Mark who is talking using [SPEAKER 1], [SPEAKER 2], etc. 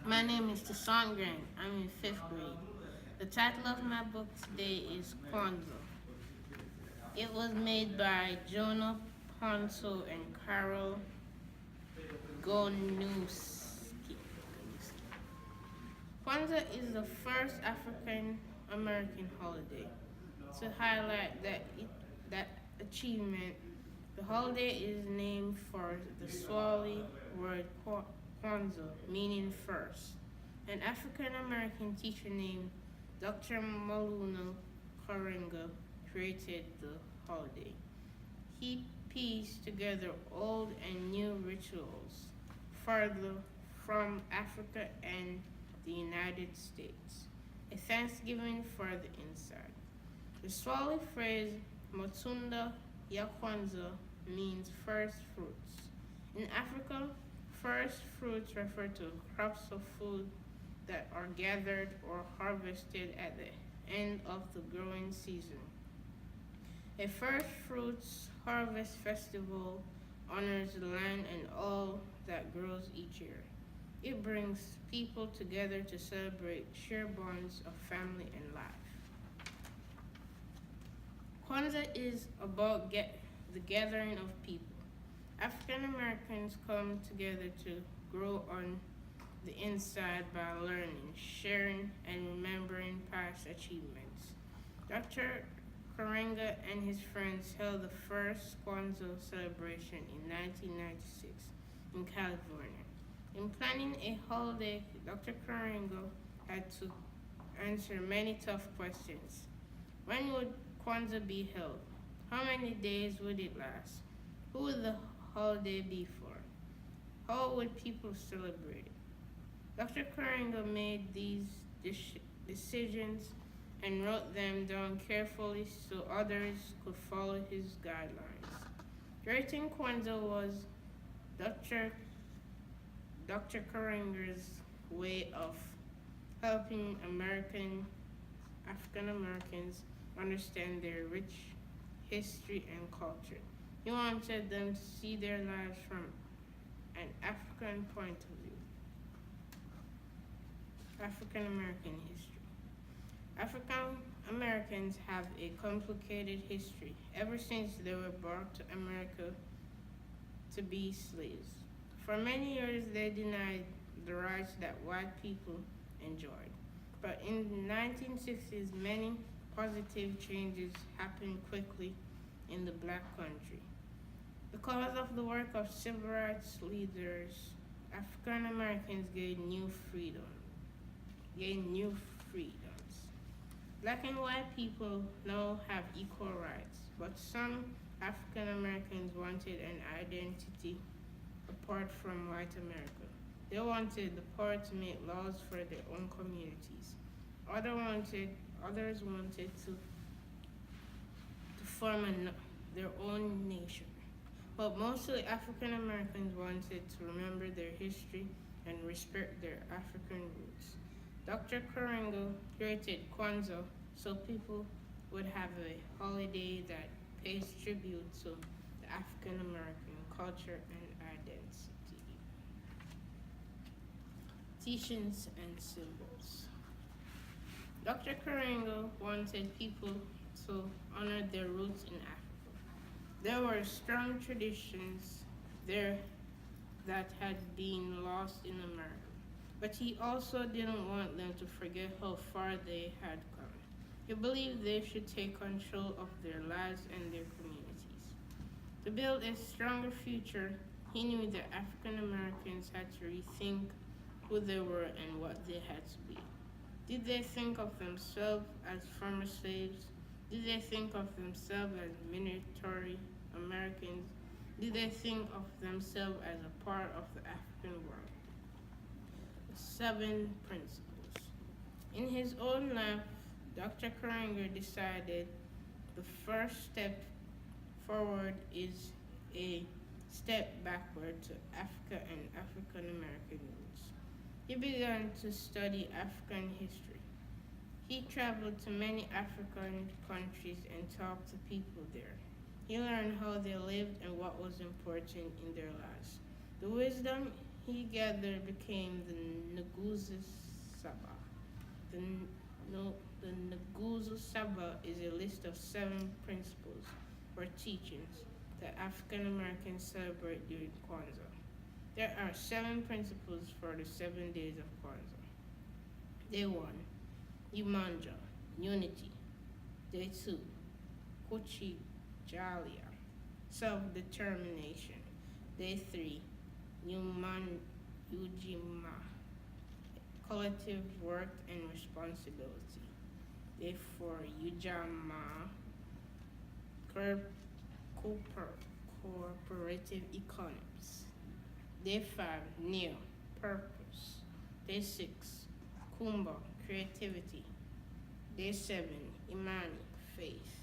[SPEAKER 1] My name is Tassan Grant. I'm in fifth grade. The title of my book today is Kwanza. It was made by Jonah Ponso and Carol Gonuski. Kwanza is the first African American holiday. To highlight that achievement, the holiday is named for the Swahili word Kwanza, meaning first. An African American teacher named Dr. Maluna Karenga created the holiday. He pieced together old and new rituals farther from Africa and the United States. A Thanksgiving for the inside. The Swahili phrase Matunda ya Kwanza means first fruits. In Africa, first fruits refer to crops of food that are gathered or harvested at the end of the growing season. A first fruits harvest festival honors the land and all that grows each year. It brings people together to celebrate shared bonds of family and life. Kwanzaa is about the gathering of people. African Americans come together to grow on the inside by learning, sharing, and remembering past achievements. Dr. Karenga and his friends held the first Kwanzaa celebration in 1996 in California. In planning a holiday, Dr. Karenga had to answer many tough questions. When would Kwanzaa be held? How many days would it last? Who would the holiday be for? How would people celebrate it? Dr. Karenga made these decisions and wrote them down carefully so others could follow his guidelines. Creating Kwanzaa was Dr. Dr. Karenga's way of helping African Americans understand their rich history and culture. He wanted them to see their lives from an African point of view. African American history. African Americans have a complicated history ever since they were brought to America to be slaves. For many years, they denied the rights that white people enjoyed. But in the 1960s, many positive changes happened quickly in the black country. Because of the work of civil rights leaders, African Americans gained new freedoms. Black and white people now have equal rights, but some African Americans wanted an identity apart from white America. They wanted the power to make laws for their own communities. Others wanted to form their own nation. But mostly African Americans wanted to remember their history and respect their African roots. Dr. Karenga created Kwanzaa so people would have a holiday that pays tribute to the African American culture and identity. Teachings and symbols. Dr. Karenga wanted people to honor their roots in Africa. There were strong traditions there that had been lost in America, but he also didn't want them to forget how far they had come. He believed they should take control of their lives and their communities. To build a stronger future, he knew that African Americans had to rethink who they were and what they had to be. Did they think of themselves as former slaves? Did they think of themselves as military Americans? Did they think of themselves as a part of the African world? The 7 principles. In his own life, Dr. Karenga decided the first step forward is a step backward to Africa and African American roots. He began to study African history. He traveled to many African countries and talked to people there. He learned how they lived and what was important in their lives. The wisdom he gathered became the Nguzo Saba. The, no, the Nguzo Saba is a list of 7 principles or teachings that African Americans celebrate during Kwanza. There are 7 principles for the 7 days of Kwanzaa. Day 1, Imanja, unity. Day 2, Kuchijalia, self-determination. Day 3, Yuman Ujima, collective work and responsibility. Day 4, Ujama, cooperative economics. Day 5, Neo, purpose. Day 6, Kumba, creativity. Day 7, Imani, faith.